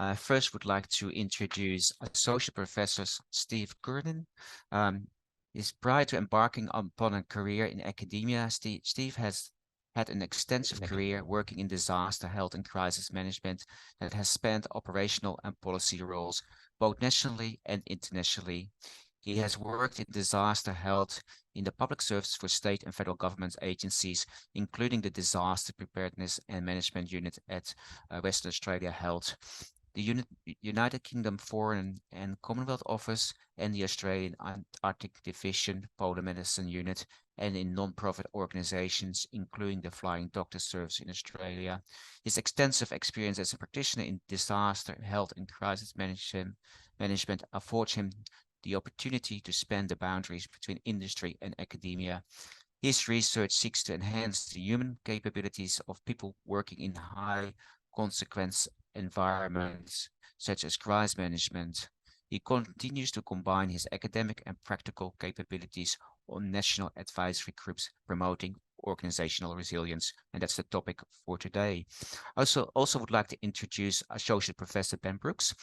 I first would like to introduce Associate Professor Steve Gurdon. Prior to embarking upon a career in academia, Steve has had an extensive career working in disaster, health and crisis management that has spanned operational and policy roles, both nationally and internationally. He has worked in disaster health in the public service for state and federal government agencies, including the Disaster Preparedness and Management Unit at Western Australia Health, the United Kingdom Foreign and Commonwealth Office, and the Australian Arctic Division Polar Medicine Unit, and in non-profit organizations, including the Flying Doctor Service in Australia. His extensive experience as a practitioner in disaster, health, and crisis management affords him the opportunity to span the boundaries between industry and academia. His research seeks to enhance the human capabilities of people working in high consequence environments, such as crisis management. He continues to combine his academic and practical capabilities on national advisory groups promoting organizational resilience, and that's the topic for today. I also would like to introduce Associate Professor Ben Brooks.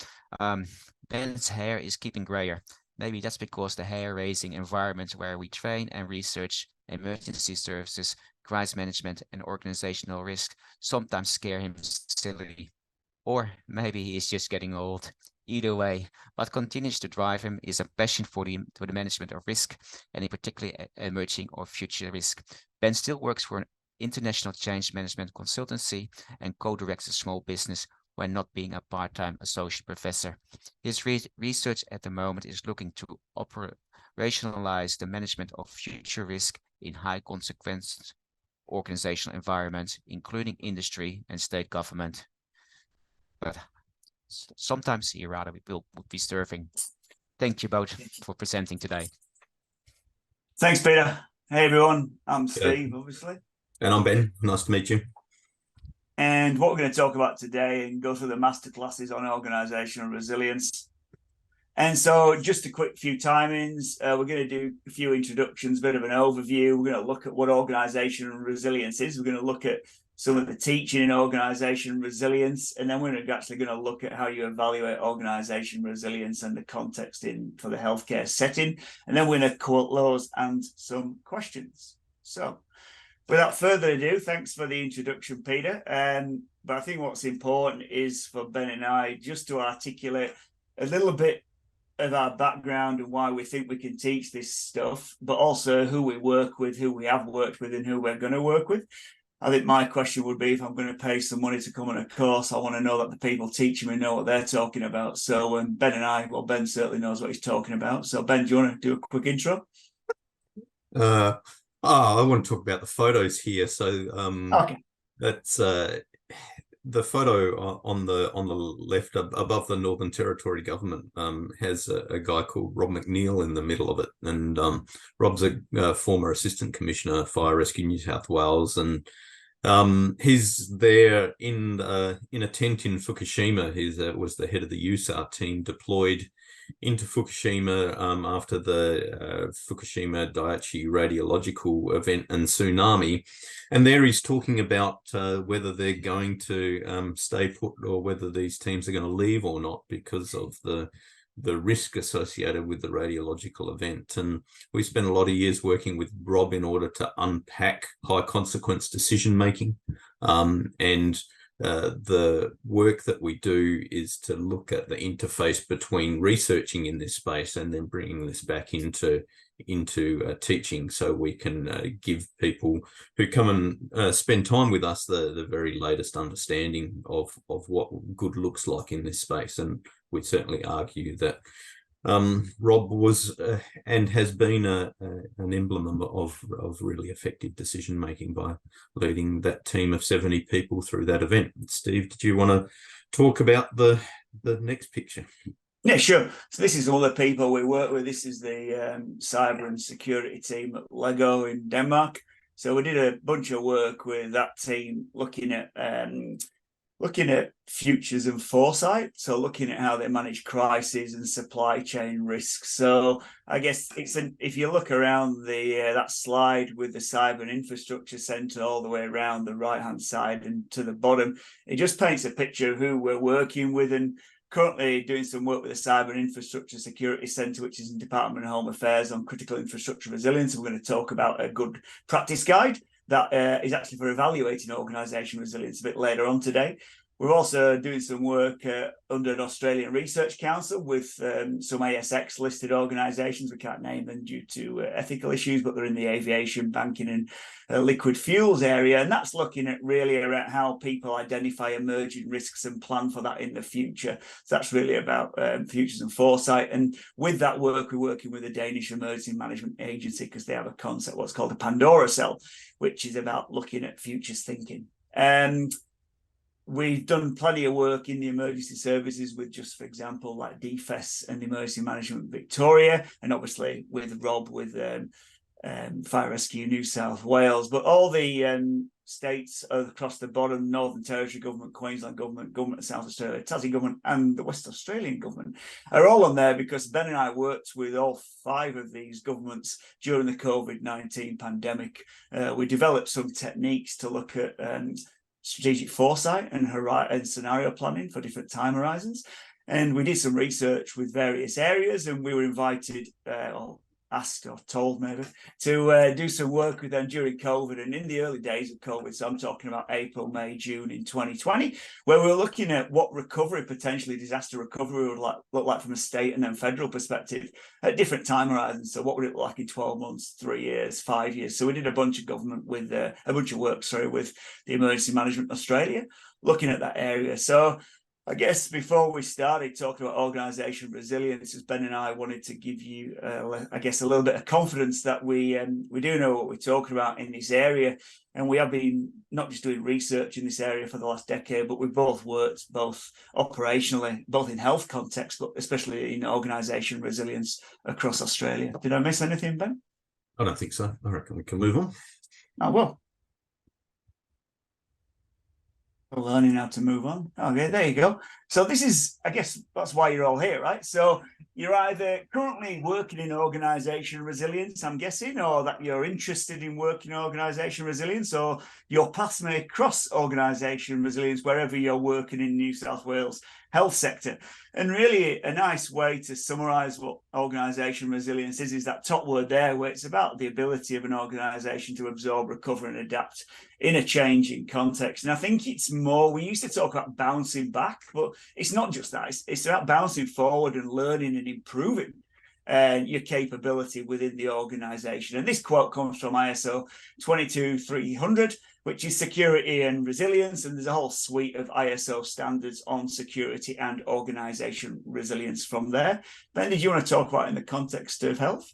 Ben's hair is keeping grayer. Maybe that's because the hair-raising environment where we train and research emergency services, crisis management, and organizational risk sometimes scare him silly. Or maybe he is just getting old. Either way, what continues to drive him is a passion for the management of risk, and in particular emerging or future risk. Ben still works for an international change management consultancy and co-directs a small business when not being a part-time associate professor. His research at the moment is looking to operationalize the management of future risk in high-consequence organizational environments, including industry and state government. But sometimes he rather would be serving. Thank you both for presenting today. Thanks, Peter. Hey, everyone. I'm Steve, obviously. And I'm Ben. Nice to meet you. And what we're going to talk about today and go through the masterclasses on organisational resilience. And so just a quick few timings. We're going to do a few introductions, a bit of an overview. We're going to look at what organisational resilience is. We're going to look at some of the teaching in organisation resilience, and then we're actually going to look at how you evaluate organisation resilience and the context for the healthcare setting. And then we're going to close and some questions. So without further ado, thanks for the introduction, Peter. But I think what's important is for Ben and I just to articulate a little bit of our background and why we think we can teach this stuff, but also who we work with, who we have worked with, and who we're going to work with. I think my question would be, if I'm going to pay some money to come on a course, I want to know that the people teaching me know what they're talking about. So Ben and I, well, Ben certainly knows what he's talking about. So Ben, do you want to do a quick intro? I want to talk about the photos here. So okay. That's the photo on the left above the Northern Territory government has a guy called Rob McNeil in the middle of it, and Rob's a former assistant commissioner, Fire Rescue New South Wales, and he's there in a tent in Fukushima. He was the head of the USAR team deployed into Fukushima after the Fukushima Daiichi radiological event and tsunami. And there he's talking about whether they're going to stay put or whether these teams are going to leave or not because of the risk associated with the radiological event. And we spent a lot of years working with Rob in order to unpack high consequence decision making. And the work that we do is to look at the interface between researching in this space and then bringing this back into teaching, so we can give people who come and spend time with us the very latest understanding of what good looks like in this space. And we certainly argue that Rob was and has been an emblem of really effective decision making by leading that team of 70 people through that event. Steve, did you want to talk about the next picture? Yeah, sure. So this is all the people we work with. This is the cyber and security team at Lego in Denmark. So we did a bunch of work with that team looking at looking at futures and foresight, so looking at how they manage crises and supply chain risks. So I guess if you look around that slide with the cyber and infrastructure centre all the way around the right-hand side and to the bottom, it just paints a picture of who we're working with, and currently doing some work with the Cyber and Infrastructure Security Centre, which is in Department of Home Affairs, on critical infrastructure resilience. We're going to talk about a good practice guide that is actually for evaluating organisation resilience a bit later on today. We're also doing some work under an Australian Research Council with some ASX listed organisations. We can't name them due to ethical issues, but they're in the aviation, banking and liquid fuels area. And that's looking at really around how people identify emerging risks and plan for that in the future. So that's really about futures and foresight. And with that work, we're working with the Danish Emergency Management Agency because they have a concept, what's called a Pandora cell, which is about looking at futures thinking. We've done plenty of work in the emergency services with, just for example, like DFES and Emergency Management Victoria, and obviously with Rob with Fire Rescue New South Wales. But all the states across the bottom, Northern Territory Government, Queensland Government, Government of South Australia, Tassie Government, and the West Australian Government are all on there because Ben and I worked with all 5 of these governments during the COVID-19 pandemic. We developed some techniques to look at strategic foresight and scenario planning for different time horizons. And we did some research with various areas, and we were invited, or asked or told maybe, to do some work with them during COVID and in the early days of COVID. So I'm talking about April, May, June in 2020, where we were looking at what recovery, potentially disaster recovery, would look like from a state and then federal perspective at different time horizons. So what would it look like in 12 months, 3 years, 5 years? So we did a bunch of work with the Emergency Management Australia, looking at that area. So I guess before we started talking about organisation resilience, as Ben and I wanted to give you, I guess, a little bit of confidence that we do know what we're talking about in this area. And we have been not just doing research in this area for the last decade, but we've both worked both operationally, both in health context, but especially in organisation resilience across Australia. Did I miss anything, Ben? I don't think so. I reckon we can move on. Oh, well. Learning how to move on. Okay, there you go. So this is, I guess, that's why you're all here, right? So you're either currently working in organisation resilience, I'm guessing, or that you're interested in working in organisation resilience, or your paths may cross organisation resilience wherever you're working in New South Wales health sector. And really a nice way to summarise what organisation resilience is that top word there, where it's about the ability of an organisation to absorb, recover and adapt in a changing context. And I think it's more, we used to talk about bouncing back, but it's not just that. It's about bouncing forward and learning and improving your capability within the organisation. And this quote comes from ISO 22300, which is security and resilience. And there's a whole suite of ISO standards on security and organisation resilience from there. Ben, did you want to talk about in the context of health?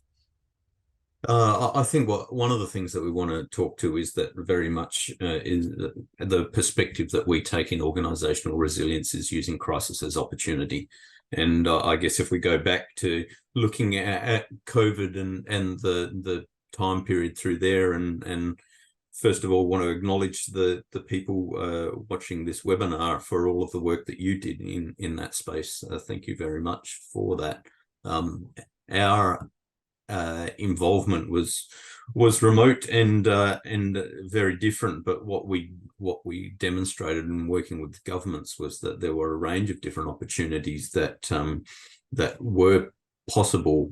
I think one of the things that we want to talk to is that very much is the perspective that we take in organisational resilience is using crisis as opportunity. And I guess if we go back to looking at COVID and the time period through there, and first of all, want to acknowledge the people watching this webinar for all of the work that you did in that space. Thank you very much for that. Our involvement was remote and very different, but what we demonstrated in working with governments was that there were a range of different opportunities that were possible,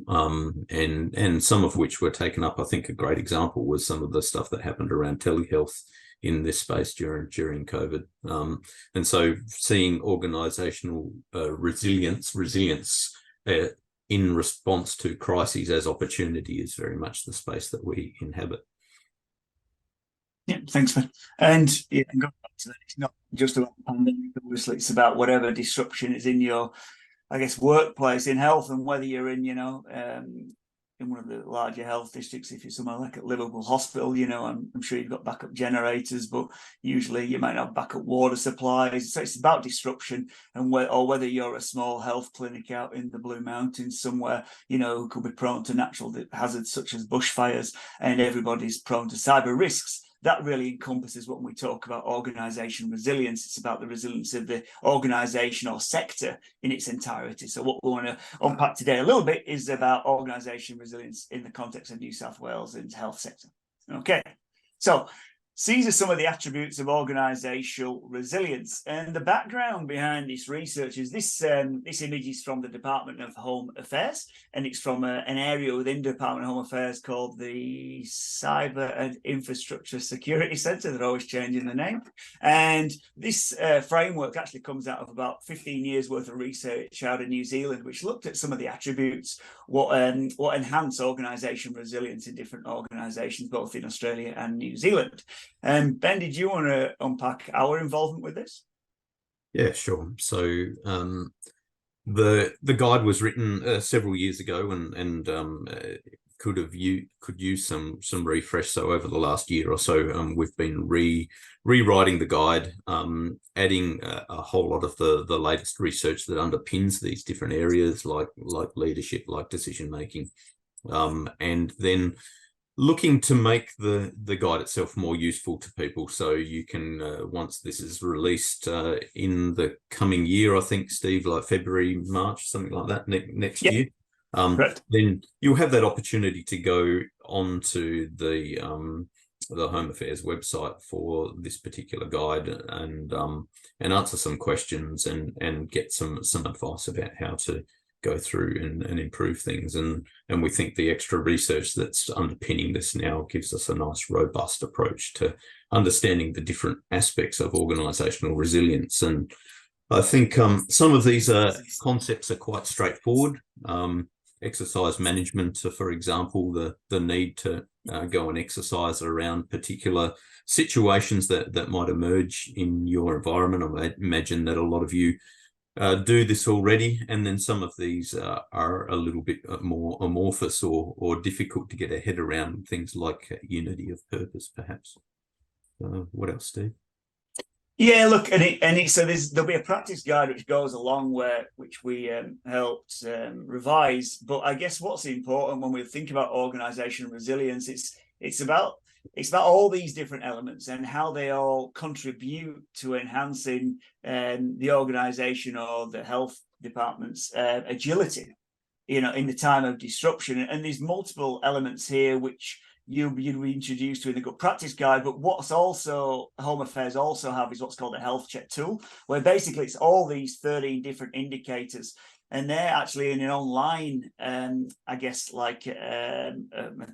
and some of which were taken up. I think a great example was some of the stuff that happened around telehealth in this space during COVID, and so seeing organizational resilience in response to crises as opportunity is very much the space that we inhabit. Yeah, thanks, man. And yeah, going back to that, it's not just about the pandemic, obviously, it's about whatever disruption is in your, I guess, workplace in health, and whether you're in, in one of the larger health districts, if you're somewhere like at Liverpool Hospital, I'm sure you've got backup generators, but usually you might have backup water supplies. So it's about disruption, and whether you're a small health clinic out in the Blue Mountains somewhere, who could be prone to natural hazards such as bushfires, and everybody's prone to cyber risks. that really encompasses when we talk about organizational resilience. It's about the resilience of the organization or sector in its entirety. So what we want to unpack today a little bit is about organizational resilience in the context of New South Wales and health sector. Okay, so these are some of the attributes of organizational resilience. And the background behind this research is this image is from the Department of Home Affairs, and it's from an area within the Department of Home Affairs called the Cyber and Infrastructure Security Centre. They're always changing the name. And this framework actually comes out of about 15 years worth of research out in New Zealand, which looked at some of the attributes, what enhance organizational resilience in different organizations, both in Australia and New Zealand. Ben, did you want to unpack our involvement with this? Yeah, sure. So the guide was written several years ago, and could use some refresh. So over the last year or so, we've been rewriting the guide, adding a whole lot of the latest research that underpins these different areas, like leadership, like decision making, and then looking to make the guide itself more useful to people. So you can, once this is released in the coming year, I think, Steve, like February, March, something like that, next year, then you'll have that opportunity to go onto the Home Affairs website for this particular guide and answer some questions and get some advice about how to go through and improve things. And we think the extra research that's underpinning this now gives us a nice robust approach to understanding the different aspects of organizational resilience. And I think some of these concepts are quite straightforward. Exercise management, for example, the need to go and exercise around particular situations that might emerge in your environment. I imagine that a lot of you do this already, and then some of these are a little bit more amorphous or difficult to get a head around, things like unity of purpose, perhaps. What else, Steve? Yeah, look, so there'll be a practice guide which goes along which we helped revise. But I guess what's important when we think about organizational resilience, it's about all these different elements and how they all contribute to enhancing the organization or the health department's agility, in the time of disruption. And there's multiple elements here which you'll be introduced to in the good practice guide. But what's also Home Affairs also have is what's called a health check tool, where basically it's all these 13 different indicators. And they're actually in an online, I guess, like an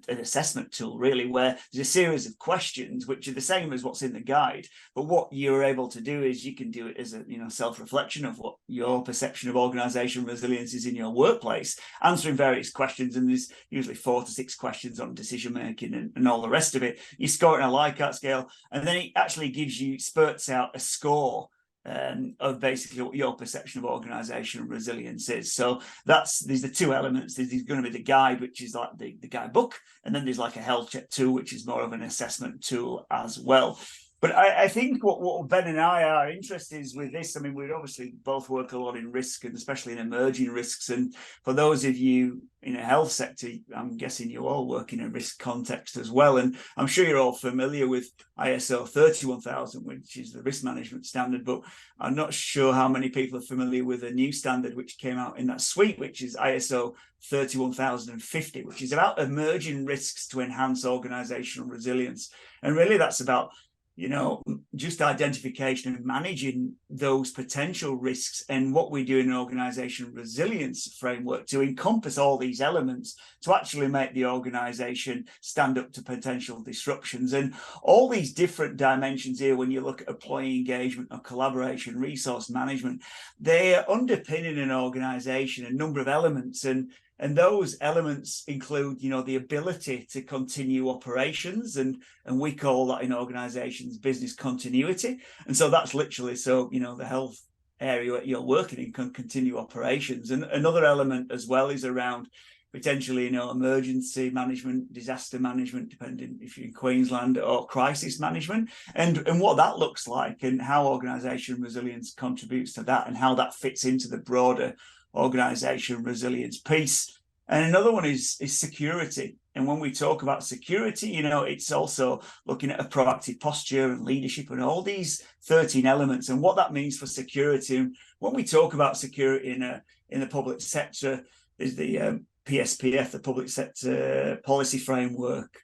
assessment tool, really, where there's a series of questions which are the same as what's in the guide. But what you're able to do is you can do it as a self-reflection of what your perception of organizational resilience is in your workplace, answering various questions. And there's usually 4 to 6 questions on decision making and all the rest of it. You score it on a Likert scale, and then it actually spurts out a score of basically what your perception of organizational resilience is. So these are 2 elements. There's going to be the guide, which is like the guidebook, and then there's like a health check tool, which is more of an assessment tool as well. But I think what Ben and I are interested in with this, I mean, we obviously both work a lot in risk, and especially in emerging risks. And for those of you in a health sector, I'm guessing you all work in a risk context as well. And I'm sure you're all familiar with ISO 31000, which is the risk management standard. But I'm not sure how many people are familiar with a new standard which came out in that suite, which is ISO 31050, which is about emerging risks to enhance organizational resilience. And really that's about just identification and managing those potential risks, and what we do in an organizational resilience framework to encompass all these elements to actually make the organization stand up to potential disruptions. And all these different dimensions here, when you look at employee engagement or collaboration, resource management, they're underpinning an organization, a number of elements. And those elements include, the ability to continue operations, and we call that in organizations business continuity. And so that's literally the health area that you're working in can continue operations. And another element as well is around potentially, emergency management, disaster management, depending if you're in Queensland, or crisis management, and what that looks like, and how organizational resilience contributes to that, and how that fits into the broader organizational resilience piece. And another one is security. And when we talk about security, you know, it's also looking at a proactive posture and leadership and all these 13 elements and what that means for security. And when we talk about security in the public sector, there's the PSPF, the Public Sector Policy Framework,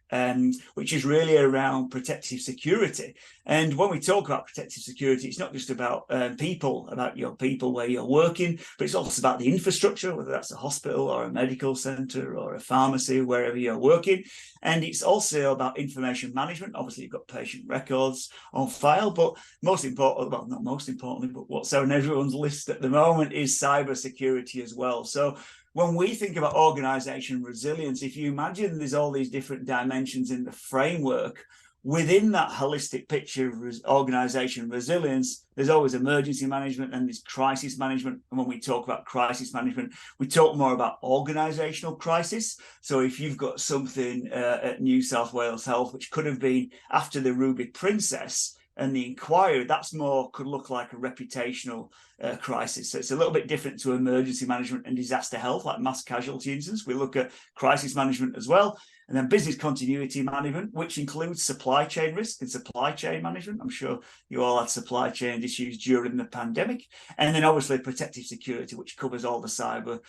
which is really around protective security. And when we talk about protective security, it's not just about people, about your people where you're working, but it's also about the infrastructure, whether that's a hospital or a medical centre or a pharmacy, wherever you're working. And it's also about information management. Obviously, you've got patient records on file, but most important, well, not most importantly, but what's on everyone's list at the moment is cyber security as well. So when we think about organizational resilience, if you imagine there's all these different dimensions in the framework, within that holistic picture of organizational resilience, there's always emergency management and there's crisis management. And when we talk about crisis management, we talk more about organizational crisis. So if you've got something at New South Wales Health, which could have been after the Ruby Princess and the inquiry, that's more could look like a reputational crisis. So it's a little bit different to emergency management and disaster health, like mass casualty incidents. We look at crisis management as well. And then business continuity management, which includes supply chain risk and supply chain management. I'm sure you all had supply chain issues during the pandemic. And then obviously protective security, which covers all the cyber,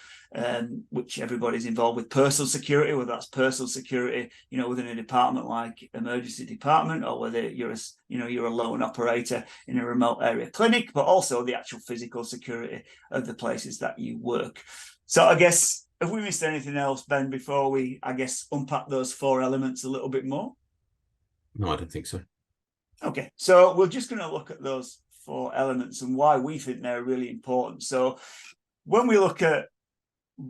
which everybody's involved with. Personal security, whether that's personal security, you know, within a department like emergency department, or whether you're a lone operator in a remote area clinic, but also the actual physical security of the places that you work. So I guess, have we missed anything else, Ben, before we, I guess, unpack those 4 elements a little bit more? No, I don't think so. Okay, so we're just going to look at those 4 elements and why we think they're really important. So when we look at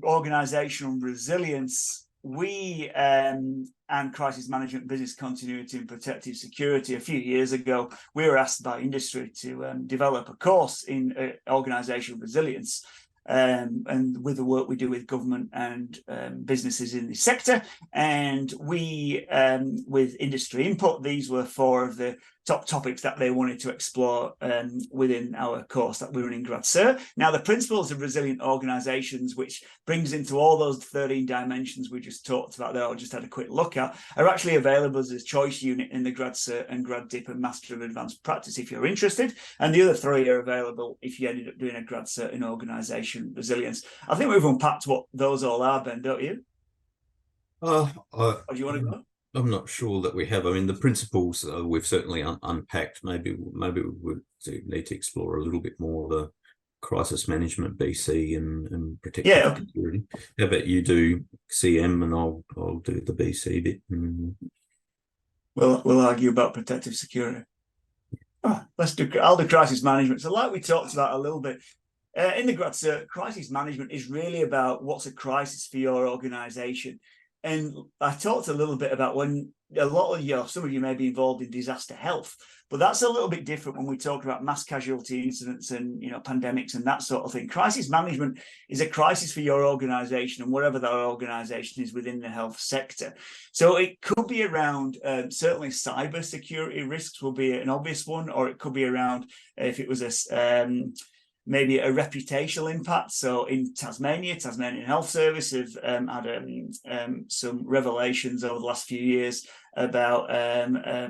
organizational resilience, we and crisis management, business continuity and protective security, a few years ago, we were asked by industry to develop a course in organizational resilience. And with the work we do with government and businesses in the sector, and we, with industry input, these were 4 of the top topics that they wanted to explore within our course that we run in Grad Cert. Now, the principles of resilient organizations, which brings into all those 13 dimensions we just talked about there, or just had a quick look at, are actually available as a choice unit in the Grad Cert and Grad Dip and Master of Advanced Practice if you're interested. And the other 3 are available if you ended up doing a Grad Cert in Organisational Resilience. I think we've unpacked what those all are, Ben, don't you? Or do you want to go? I'm not sure that we have. I mean, the principles we've certainly unpacked. Maybe we would need to explore a little bit more the crisis management, BC, and protective security. How about you do CM and I'll do the BC bit. We'll argue about protective security. I'll do crisis management. So like we talked about a little bit, in the Grad Cert, crisis management is really about what's a crisis for your organisation. And I talked a little bit about when some of you may be involved in disaster health, but that's a little bit different when we talk about mass casualty incidents and, you know, pandemics and that sort of thing. Crisis management is a crisis for your organisation and wherever that organisation is within the health sector. So it could be around, certainly cyber security risks will be an obvious one, or it could be around if it was maybe a reputational impact. So in Tasmania, Tasmanian Health Service have had some revelations over the last few years about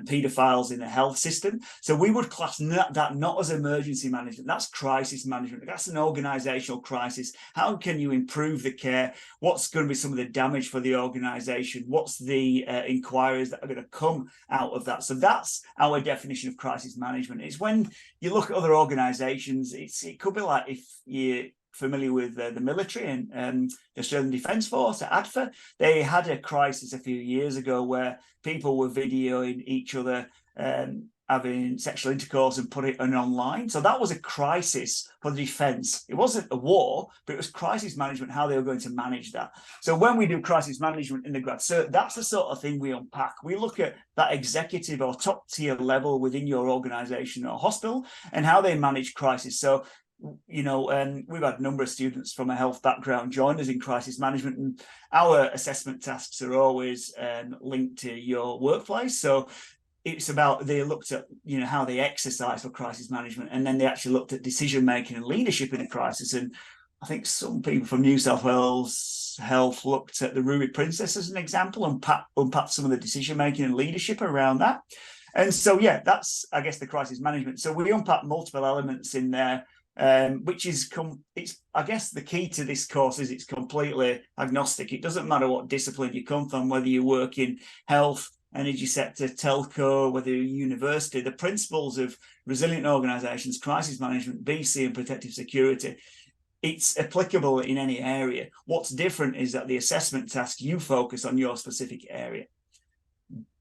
paedophiles in the health system. So we would class that not as emergency management. That's crisis management. That's an organisational crisis. How can you improve the care? What's going to be some of the damage for the organisation? What's the inquiries that are going to come out of that? So that's our definition of crisis management. It's when you look at other organisations, it could be like if you're familiar with the military and the Australian Defence Force, ADFA, they had a crisis a few years ago where people were videoing each other having sexual intercourse and put it online. So that was a crisis for the defence. It wasn't a war, but it was crisis management, how they were going to manage that. So when we do crisis management in the Grad Cert, that's the sort of thing we unpack. We look at that executive or top tier level within your organisation or hospital and how they manage crisis. So, you know, we've had a number of students from a health background join us in crisis management, and our assessment tasks are always linked to your workplace. So it's about, they looked at, you know, how they exercise for crisis management, and then they actually looked at decision making and leadership in a crisis. And I think some people from New South Wales Health looked at the Ruby Princess as an example and unpacked some of the decision making and leadership around that. And so, yeah, that's, I guess, the crisis management. So we unpack multiple elements in there, which is, I guess the key to this course is it's completely agnostic. It doesn't matter what discipline you come from, whether you work in health, energy sector, telco, whether you're university. The principles of resilient organisations, crisis management, BC and protective security, it's applicable in any area. What's different is that the assessment task, you focus on your specific area.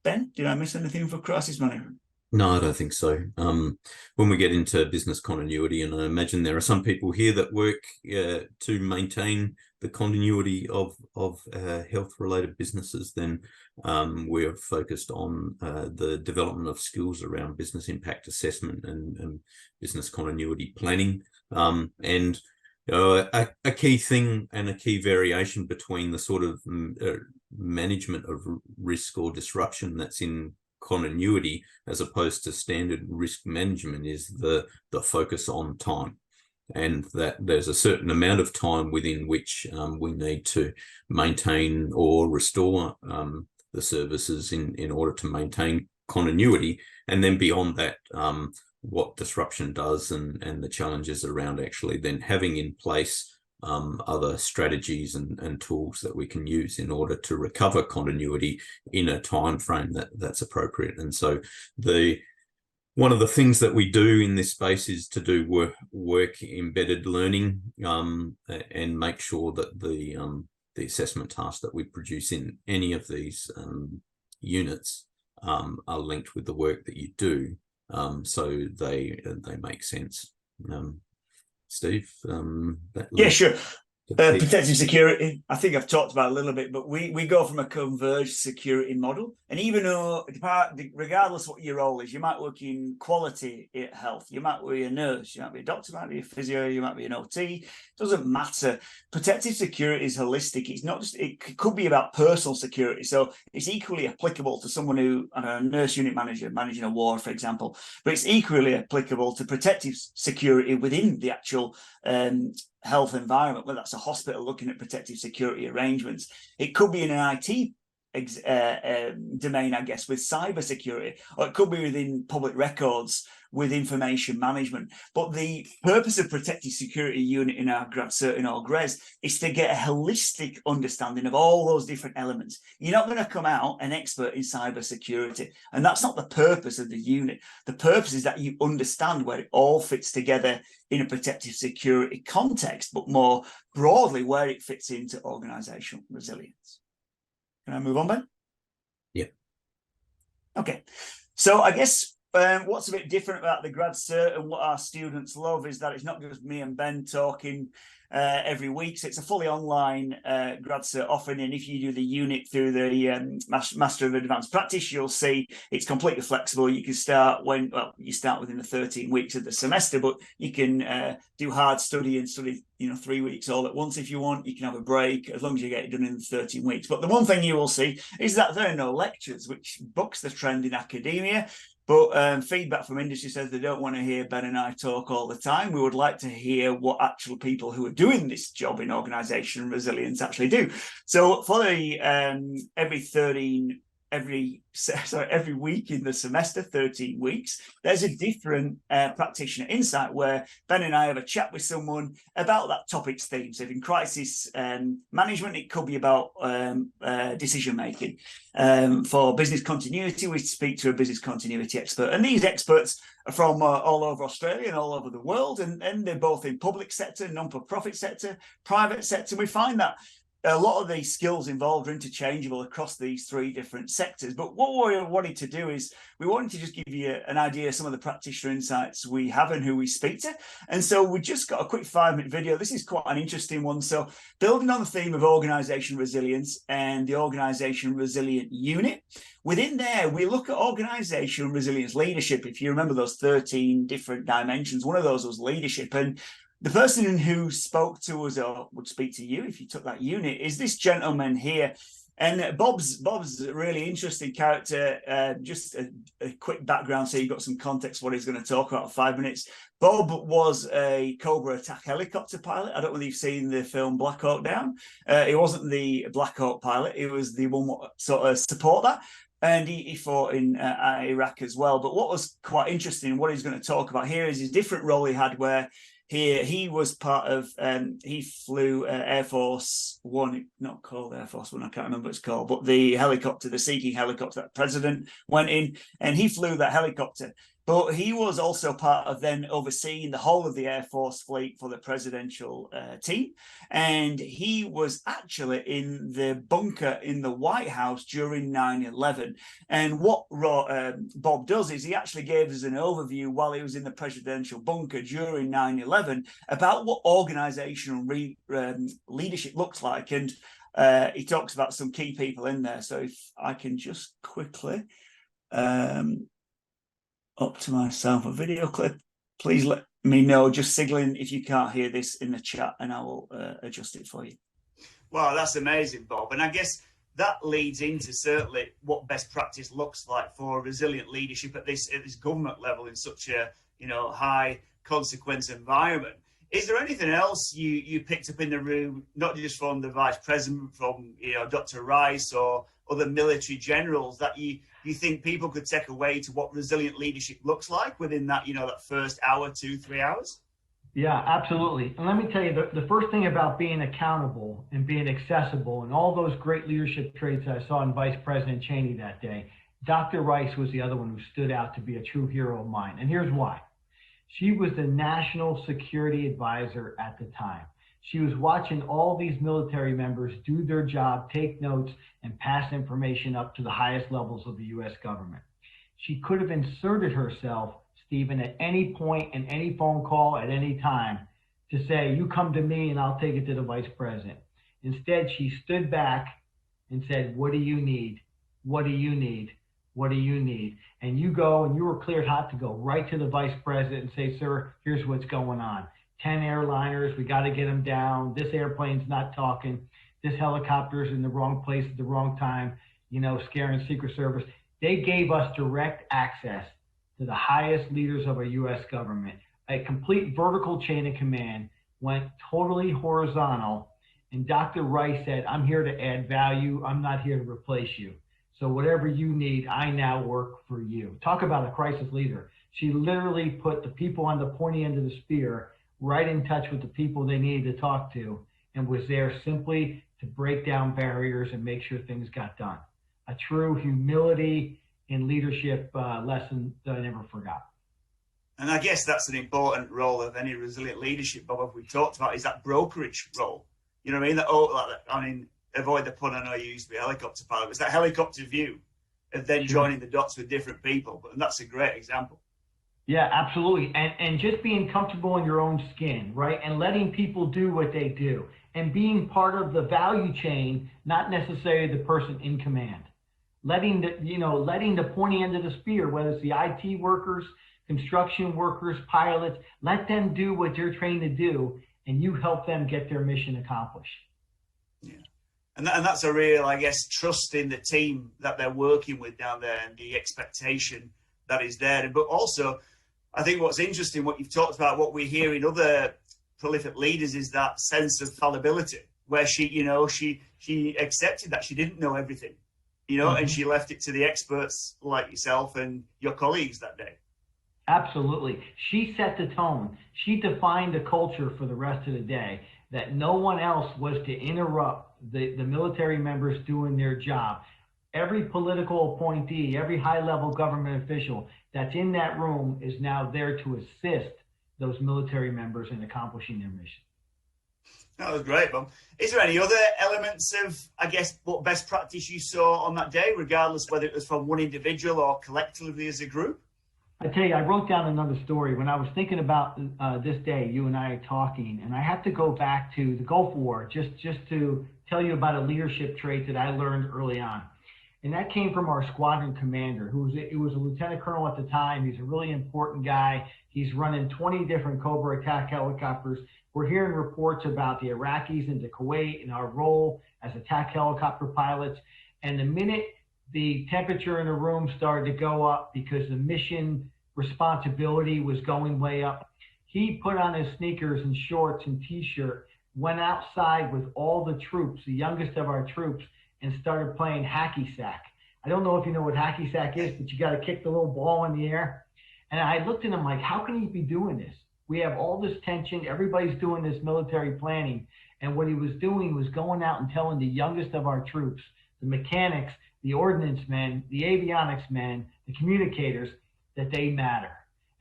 Ben, did I miss anything for crisis management? No, I don't think so. When we get into business continuity, and I imagine there are some people here that work to maintain the continuity of health-related businesses, then we're focused on the development of skills around business impact assessment and business continuity planning. And a key thing and a key variation between the sort of management of risk or disruption that's in continuity as opposed to standard risk management is the focus on time, and that there's a certain amount of time within which we need to maintain or restore the services in order to maintain continuity, and then beyond that what disruption does and the challenges around actually then having in place other strategies and tools that we can use in order to recover continuity in a time frame that's appropriate. And so one of the things that we do in this space is to do work embedded learning and make sure that the assessment tasks that we produce in any of these units are linked with the work that you do, so they make sense. Steve? Yeah, sure. Protective security, I think I've talked about a little bit, but we go from a converged security model. And even though, regardless what your role is, you might work in quality health, you might be a nurse, you might be a doctor, you might be a physio, you might be an OT, doesn't matter. Protective security is holistic. It's not just, it could be about personal security. So it's equally applicable to someone who, I don't know, a nurse unit manager managing a ward, for example, but it's equally applicable to protective security within the actual health environment, whether that's a hospital looking at protective security arrangements. It could be in an IT domain, I guess, with cyber security, or it could be within public records with information management. But the purpose of protective security unit in our grad cert in Orgres is to get a holistic understanding of all those different elements. You're not going to come out an expert in cyber security, and that's not the purpose of the unit. The purpose is that you understand where it all fits together in a protective security context, but more broadly where it fits into organizational resilience. Can I move on, Ben? Yeah. Okay. So I guess what's a bit different about the grad cert and what our students love is that it's not just me and Ben talking every week. So it's a fully online grad cert offering. And if you do the unit through the Master of Advanced Practice, you'll see it's completely flexible. You can start you start within the 13 weeks of the semester, but you can do hard study and study 3 weeks all at once if you want. You can have a break as long as you get it done in the 13 weeks. But the one thing you will see is that there are no lectures, which bucks the trend in academia. But feedback from industry says they don't want to hear Ben and I talk all the time. We would like to hear what actual people who are doing this job in organizational resilience actually do. So for the every week in the semester, 13 weeks, there's a different practitioner insight where Ben and I have a chat with someone about that topic's theme. So if in crisis management, it could be about decision making. For business continuity, we speak to a business continuity expert, and these experts are from all over Australia and all over the world, and they're both in public sector, non-for-profit sector, private sector. We find that a lot of these skills involved are interchangeable across these three different sectors. But what we wanted to do is we wanted to just give you an idea of some of the practitioner insights we have and who we speak to. And so we just got a quick 5-minute video. This is quite an interesting one. So building on the theme of organizational resilience and the organizational resilient unit, within there, we look at organizational resilience leadership. If you remember those 13 different dimensions, one of those was leadership. And the person who spoke to us or would speak to you if you took that unit is this gentleman here. And Bob's a really interesting character. Just a quick background so you've got some context what he's going to talk about in 5 minutes. Bob was a Cobra attack helicopter pilot. I don't know whether you've seen the film Black Hawk Down. He wasn't the Black Hawk pilot. He was the one that sort of support that. And he fought in Iraq as well. But what was quite interesting, what he's going to talk about here is his different role he had where he was part of, he flew Air Force One, not called Air Force One, I can't remember what it's called, but the helicopter, the Seeking helicopter that the president went in, and he flew that helicopter. But he was also part of then overseeing the whole of the Air Force fleet for the presidential team. And he was actually in the bunker in the White House during 9/11. And what Bob does is he actually gave us an overview while he was in the presidential bunker during 9/11 about what organizational leadership looks like. And he talks about some key people in there. So if I can just quickly up to myself a video clip, please let me know, just signaling if you can't hear this in the chat, and I will adjust it for you. Well, that's amazing, Bob. And I guess that leads into certainly what best practice looks like for resilient leadership at this government level in such a high consequence environment. Is there anything else you picked up in the room, not just from the Vice President, from Dr. Rice or other military generals, that you think people could take away to what resilient leadership looks like within that that first hour, 2-3 hours? Yeah, absolutely. And let me tell you, the first thing about being accountable and being accessible and all those great leadership traits I saw in Vice President Cheney that day, Dr. Rice was the other one who stood out to be a true hero of mine. And here's why. She was the national security advisor at the time. She was watching all these military members do their job, take notes, and pass information up to the highest levels of the U.S. government. She could have inserted herself, Stephen, at any point in any phone call at any time to say, you come to me and I'll take it to the Vice President. Instead, she stood back and said, what do you need? What do you need? What do you need? And you go, and you were cleared hot to go right to the Vice President and say, sir, here's what's going on. 10 airliners, we got to get them down. This airplane's not talking. This helicopter's in the wrong place at the wrong time, scaring Secret Service. They gave us direct access to the highest leaders of our U.S. government. A complete vertical chain of command went totally horizontal. And Dr. Rice said, I'm here to add value. I'm not here to replace you. So whatever you need, I now work for you. Talk about a crisis leader. She literally put the people on the pointy end of the spear right in touch with the people they needed to talk to, and was there simply to break down barriers and make sure things got done. A true humility and leadership lesson that I never forgot. And I guess that's an important role of any resilient leadership, Bob, we talked about, is that brokerage role. You know what I mean? Avoid the pun, I know you used to be a helicopter pilot. It's that helicopter view of then joining the dots with different people. And that's a great example. Yeah, absolutely. And just being comfortable in your own skin, right? And letting people do what they do and being part of the value chain, not necessarily the person in command. Letting the pointy end of the spear, whether it's the IT workers, construction workers, pilots, let them do what they're trained to do, and you help them get their mission accomplished. Yeah. And that's a real, I guess, trust in the team that they're working with down there and the expectation that is there. But also, I think what's interesting, what you've talked about, what we hear in other prolific leaders, is that sense of fallibility, where she accepted that she didn't know everything, and she left it to the experts like yourself and your colleagues that day. Absolutely. She set the tone. She defined the culture for the rest of the day, that no one else was to interrupt the military members doing their job. Every political appointee, every high-level government official that's in that room is now there to assist those military members in accomplishing their mission. That was great, Bob. Is there any other elements of, I guess, what best practice you saw on that day, regardless whether it was from one individual or collectively as a group? I tell you, I wrote down another story when I was thinking about this day, you and I are talking, and I have to go back to the Gulf War just to tell you about a leadership trait that I learned early on. And that came from our squadron commander, who was a lieutenant colonel at the time. He's a really important guy. He's running 20 different Cobra attack helicopters. We're hearing reports about the Iraqis into Kuwait and our role as attack helicopter pilots. And the minute the temperature in the room started to go up because the mission responsibility was going way up, he put on his sneakers and shorts and t-shirt, went outside with all the troops, the youngest of our troops, and started playing hacky sack. I don't know if you know what hacky sack is, but you got to kick the little ball in the air. And I looked at him like, how can he be doing this? We have all this tension. Everybody's doing this military planning. And what he was doing was going out and telling the youngest of our troops, the mechanics, the ordnance men, the avionics men, the communicators, that they matter.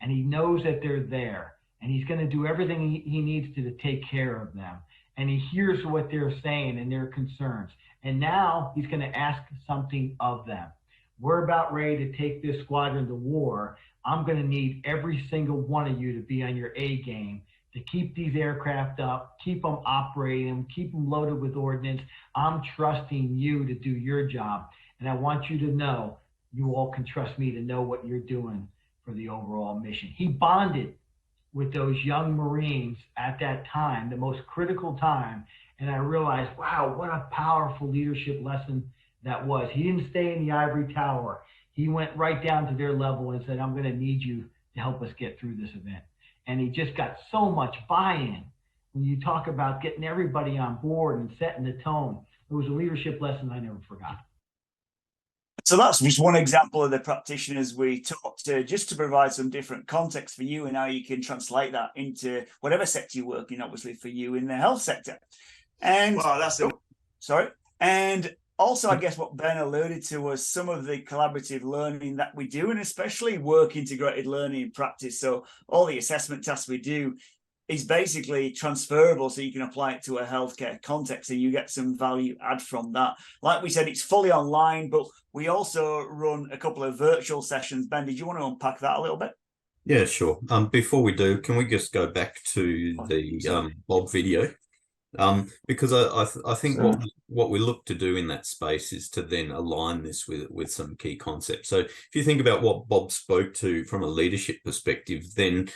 And he knows that they're there. And he's going to do everything he needs to take care of them. And he hears what they're saying and their concerns. And now he's going to ask something of them. We're about ready to take this squadron to war. I'm going to need every single one of you to be on your A game, to keep these aircraft up, keep them operating, keep them loaded with ordnance. I'm trusting you to do your job. And I want you to know, you all can trust me to know what you're doing for the overall mission. He bonded with those young Marines at that time, the most critical time. And I realized, wow, what a powerful leadership lesson that was. He didn't stay in the ivory tower. He went right down to their level and said, I'm going to need you to help us get through this event. And he just got so much buy-in. When you talk about getting everybody on board and setting the tone, it was a leadership lesson I never forgot. So that's just one example of the practitioners we talked to, just to provide some different context for you and how you can translate that into whatever sector you work in, obviously for you in the health sector. And and also, I guess what Ben alluded to was some of the collaborative learning that we do, and especially work integrated learning in practice. So all the assessment tasks we do is basically transferable, so you can apply it to a healthcare context and you get some value add from that. Like we said, it's fully online, but we also run a couple of virtual sessions. Ben, did you want to unpack that a little bit? Yeah, sure. Before we do, can we just go back to the Bob video? Because I think what we look to do in that space is to then align this with some key concepts. So if you think about what Bob spoke to from a leadership perspective, then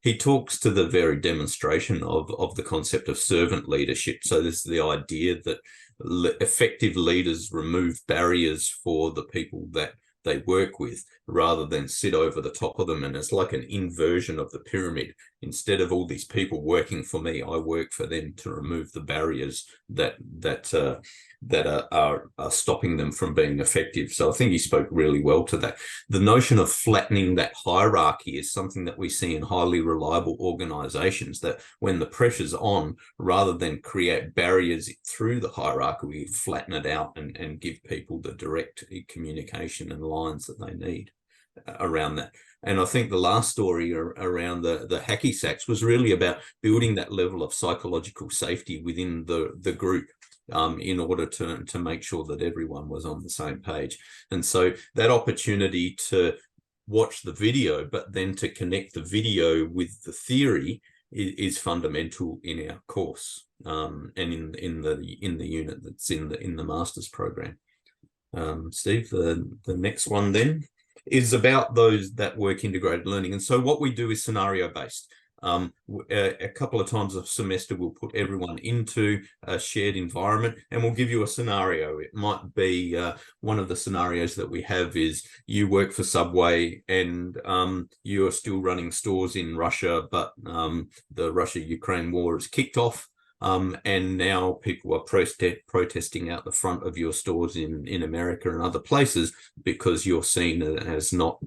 he talks to the very demonstration of the concept of servant leadership. So this is the idea that effective leaders remove barriers for the people that they work with, rather than sit over the top of them. And it's like an inversion of the pyramid. Instead of all these people working for me, I work for them to remove the barriers that are stopping them from being effective. So I think he spoke really well to that. The notion of flattening that hierarchy is something that we see in highly reliable organizations, that when the pressure's on, rather than create barriers through the hierarchy, we flatten it out and give people the direct communication and lines that they need around that. And I think the last story around the hacky sacks was really about building that level of psychological safety within the group, in order to make sure that everyone was on the same page. And so that opportunity to watch the video, but then to connect the video with the theory is fundamental in our course, and in the unit that's in the master's program. Steve, the next one then is about those that work integrated learning. And so what we do is scenario based. A couple of times a semester, we'll put everyone into a shared environment and we'll give you a scenario. It might be one of the scenarios that we have is you work for Subway and you're still running stores in Russia, but the Russia-Ukraine war has kicked off. And now people are protesting out the front of your stores in America and other places because you're seen as not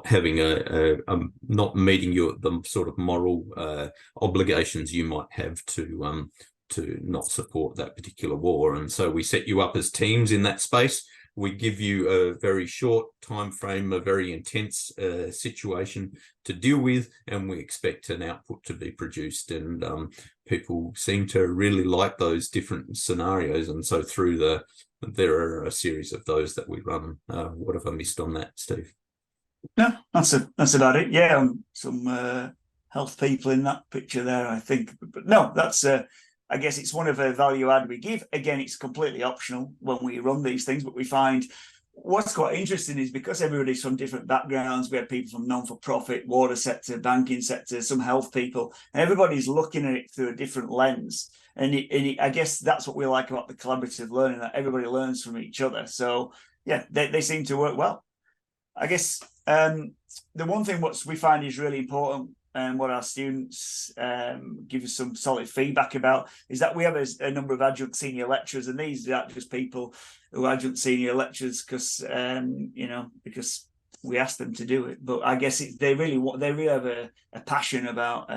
having not meeting the sort of moral obligations you might have to not support that particular war. And so we set you up as teams in that space. We give you a very short time frame, a very intense situation to deal with, and we expect an output to be produced. And people seem to really like those different scenarios. And so there are a series of those that we run. What have I missed on that, Steve? No, that's about it. Yeah, some health people in that picture there, I think. But no, that's I guess it's one of the value add we give. Again, it's completely optional when we run these things, but we find what's quite interesting is because everybody's from different backgrounds, we have people from non-for-profit, water sector, banking sector, some health people, and everybody's looking at it through a different lens. And I guess that's what we like about the collaborative learning, that everybody learns from each other. So yeah, they seem to work well. I guess the one thing what we find is really important, and what our students give us some solid feedback about, is that we have a number of adjunct senior lecturers, and these are just people who are adjunct senior lecturers because because we asked them to do it. But I guess they really have a passion about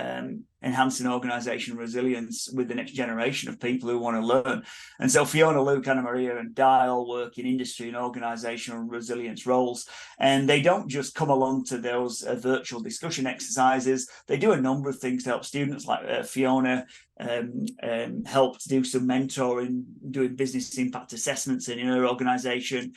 enhancing organisational resilience with the next generation of people who want to learn. And so Fiona, Luke, Anna Maria and Di all work in industry and organisational resilience roles, and they don't just come along to those virtual discussion exercises. They do a number of things to help students, like Fiona helped do some mentoring, doing business impact assessments in her organisation.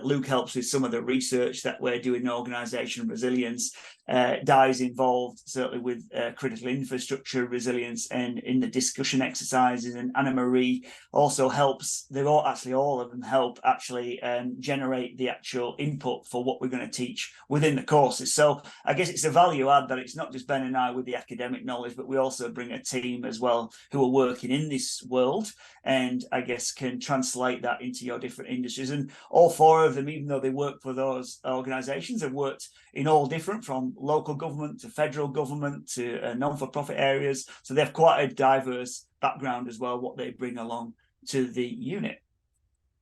Luke helps with some of the research that we're doing in organisational resilience. Di's involved certainly with critical infrastructure resilience and in the discussion exercises, and Anna Marie also helps. All of them help actually generate the actual input for what we're going to teach within the courses. So I guess it's a value add that it's not just Ben and I with the academic knowledge, but we also bring a team as well who are working in this world, and I guess can translate that into your different industries. And all four of them, even though they work for those organisations, have worked in all different, from local government to federal government to non-for-profit areas. So they have quite a diverse background as well, what they bring along to the unit.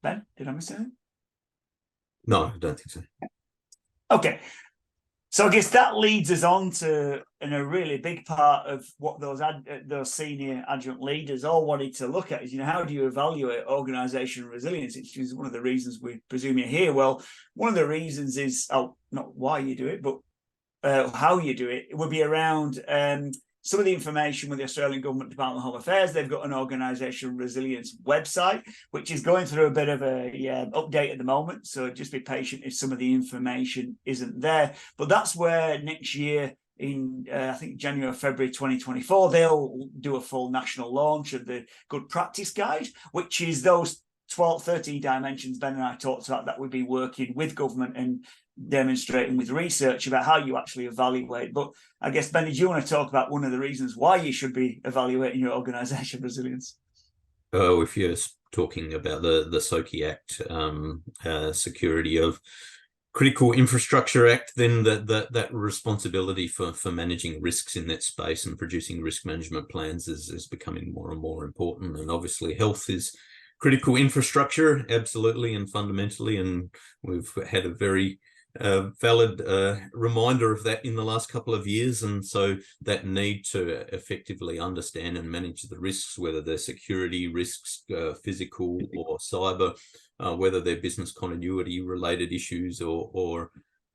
Ben, did I miss anything? No, I don't think so. Okay. So I guess that leads us on to, and a really big part of what those senior adjunct leaders all wanted to look at is, how do you evaluate organisational resilience? Which is one of the reasons we presume you're here. Well, one of the reasons is, not why you do it, but how you do it. It would be around some of the information with the Australian Government Department of Home Affairs. They've got an organisational resilience website, which is going through a bit of a update at the moment. So just be patient if some of the information isn't there. But that's where next year, in I think January or February 2024, they'll do a full national launch of the Good Practice Guide, which is those 13 dimensions Ben and I talked about that we'd be working with government and demonstrating with research about how you actually evaluate. But I guess, Ben, did you want to talk about one of the reasons why you should be evaluating your organisational resilience? Oh, if you're talking about the SOCI Act, Security of Critical Infrastructure Act, then that responsibility for managing risks in that space and producing risk management plans is becoming more and more important. And obviously health is critical infrastructure, absolutely and fundamentally, and we've had a very valid reminder of that in the last couple of years. And so that need to effectively understand and manage the risks, whether they're security risks, physical or cyber, whether they're business continuity related issues or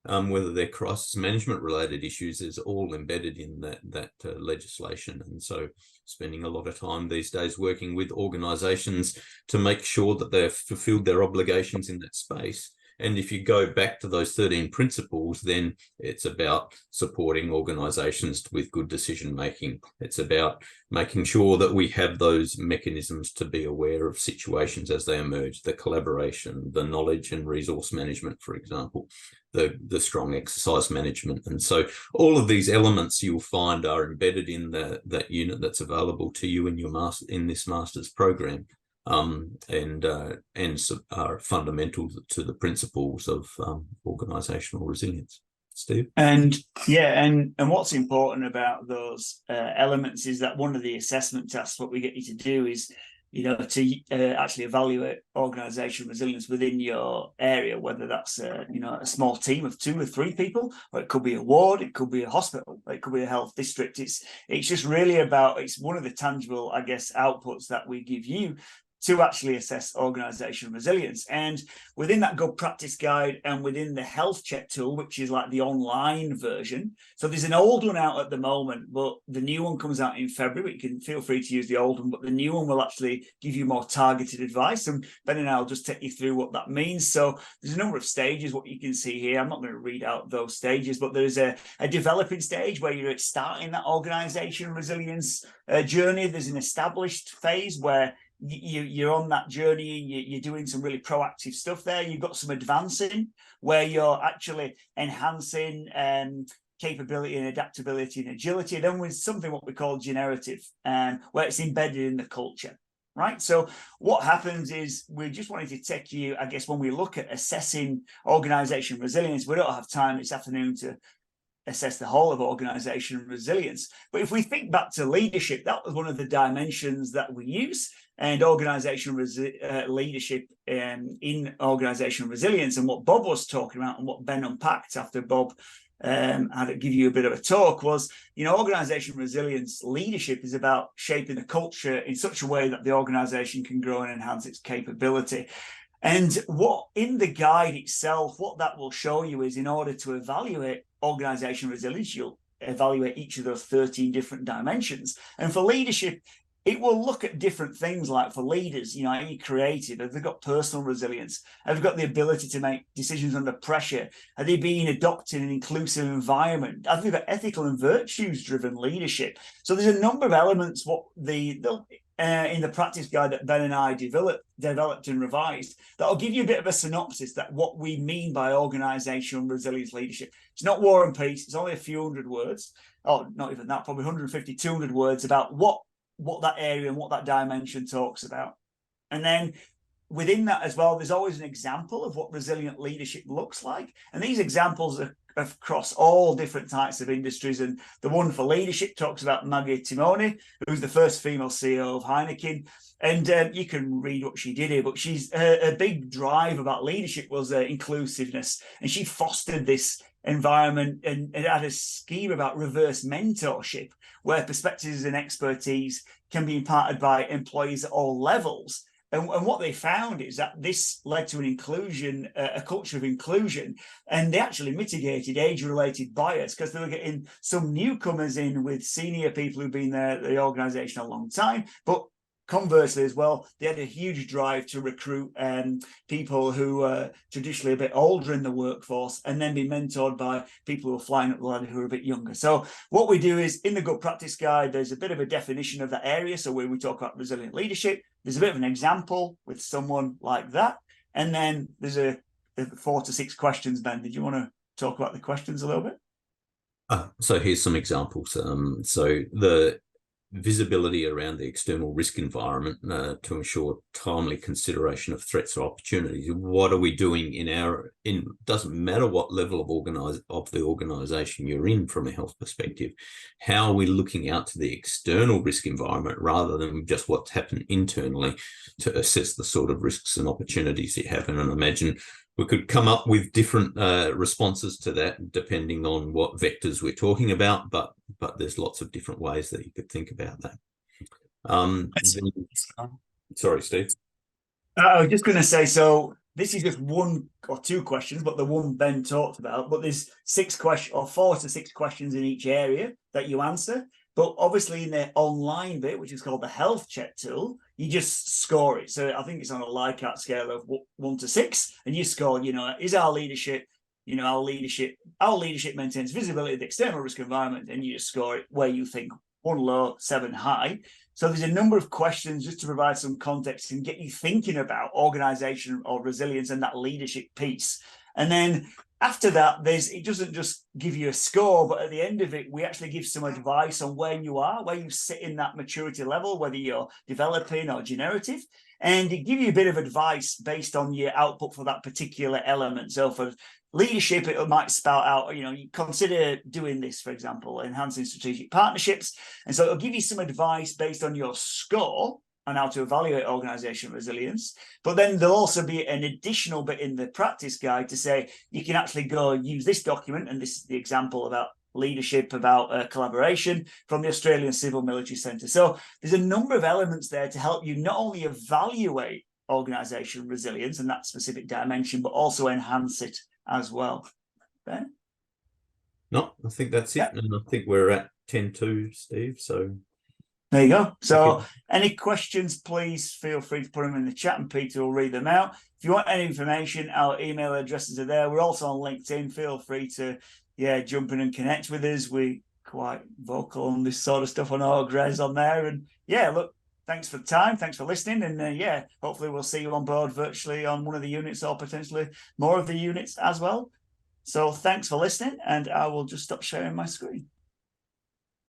whether they're crisis management related issues, is all embedded in that legislation. And so spending a lot of time these days working with organisations to make sure that they've fulfilled their obligations in that space. And if you go back to those 13 principles, then it's about supporting organisations with good decision making. It's about making sure that we have those mechanisms to be aware of situations as they emerge, the collaboration, the knowledge and resource management, for example, the strong exercise management. And so all of these elements you'll find are embedded in that unit that's available to you in this master's program. And are fundamental to the principles of organisational resilience. Steve? And what's important about those elements is that one of the assessment tasks, what we get you to do is, to actually evaluate organisational resilience within your area, whether that's a small team of 2 or 3 people, or it could be a ward, it could be a hospital, it could be a health district. It's just really about, it's one of the tangible, I guess, outputs that we give you to actually assess organizational resilience. And within that good practice guide and within the health check tool, which is like the online version. So there's an old one out at the moment, but the new one comes out in February. You can feel free to use the old one, but the new one will actually give you more targeted advice. And Ben and I will just take you through what that means. So there's a number of stages, what you can see here. I'm not going to read out those stages, but there's a developing stage where you're starting that organizational resilience journey. There's an established phase where you're on that journey, you're doing some really proactive stuff there. You've got some advancing where you're actually enhancing capability and adaptability and agility. And then with something what we call generative, where it's embedded in the culture, right? So what happens is we just wanted to take you, I guess, when we look at assessing organizational resilience, we don't have time this afternoon to assess the whole of organizational resilience. But if we think back to leadership, that was one of the dimensions that we use. And organizational leadership in organizational resilience, and what Bob was talking about and what Ben unpacked after Bob had to give you a bit of a talk was, organizational resilience leadership is about shaping a culture in such a way that the organization can grow and enhance its capability. And what in the guide itself, what that will show you is, in order to evaluate organizational resilience, you'll evaluate each of those 13 different dimensions. And for leadership, it will look at different things, like for leaders, are you creative? Have they got personal resilience? Have they got the ability to make decisions under pressure? Are they being adopted in an inclusive environment? Have they got ethical and virtues-driven leadership? So there's a number of elements in the practice guide that Ben and I developed and revised that'll give you a bit of a synopsis that what we mean by organizational resilience leadership. It's not war and peace. It's only a few hundred words. Oh, not even that, probably 150, 200 words about what that area and what that dimension talks about. And then within that as well, there's always an example of what resilient leadership looks like. And these examples are across all different types of industries. And the one for leadership talks about Maggie Timoni, who's the first female CEO of Heineken. And you can read what she did here, but she's a big drive about leadership was inclusiveness. And she fostered this environment and had a scheme about reverse mentorship, where perspectives and expertise can be imparted by employees at all levels. And what they found is that this led to a culture of inclusion, and they actually mitigated age-related bias because they were getting some newcomers in with senior people who've been there at the organisation a long time, but conversely as well, they had a huge drive to recruit people who are traditionally a bit older in the workforce and then be mentored by people who are flying up the ladder who are a bit younger. So what we do is, in the Good Practice Guide, there's a bit of a definition of that area. So when we talk about resilient leadership, there's a bit of an example with someone like that. And then there's a 4 to 6 questions. Ben, did you want to talk about the questions a little bit? So here's some examples. So the visibility around the external risk environment to ensure timely consideration of threats or opportunities. What are we doing doesn't matter what level of the organization you're in from a health perspective, how are we looking out to the external risk environment rather than just what's happened internally to assess the sort of risks and opportunities you have? And I imagine we could come up with different responses to that depending on what vectors we're talking about, but there's lots of different ways that you could think about that. Sorry, Steve. I was just going to say, so this is just 1 or 2 questions, but the one Ben talked about, but there's 6 questions or 4 to 6 questions in each area that you answer. But obviously in the online bit, which is called the health check tool, you just score it. So I think it's on a Likert scale of 1 to 6, and you score, is our leadership, our leadership maintains visibility of the external risk environment, and you just score it where you think 1 low, 7 high. So there's a number of questions just to provide some context and get you thinking about organization or resilience and that leadership piece. And then after that, it doesn't just give you a score, but at the end of it, we actually give some advice on where you are, where you sit in that maturity level, whether you're developing or generative. And it gives you a bit of advice based on your output for that particular element. So for leadership, it might spout out, you consider doing this, for example, enhancing strategic partnerships. And so it'll give you some advice based on your score on how to evaluate organizational resilience. But then there'll also be an additional bit in the practice guide to say you can actually go use this document, and this is the example about leadership, about collaboration from the Australian Civil Military Centre. So there's a number of elements there to help you not only evaluate organisational resilience and that specific dimension, but also enhance it as well. Ben? No, I think that's it. And I think we're at 10-2, Steve. So there you go. So any questions, please feel free to put them in the chat and Peter will read them out. If you want any information, our email addresses are there. We're also on LinkedIn. Feel free to jump in and connect with us. We're quite vocal on this sort of stuff on Orgres on there. And look, thanks for the time. Thanks for listening. And hopefully we'll see you on board virtually on one of the units or potentially more of the units as well. So thanks for listening, and I will just stop sharing my screen.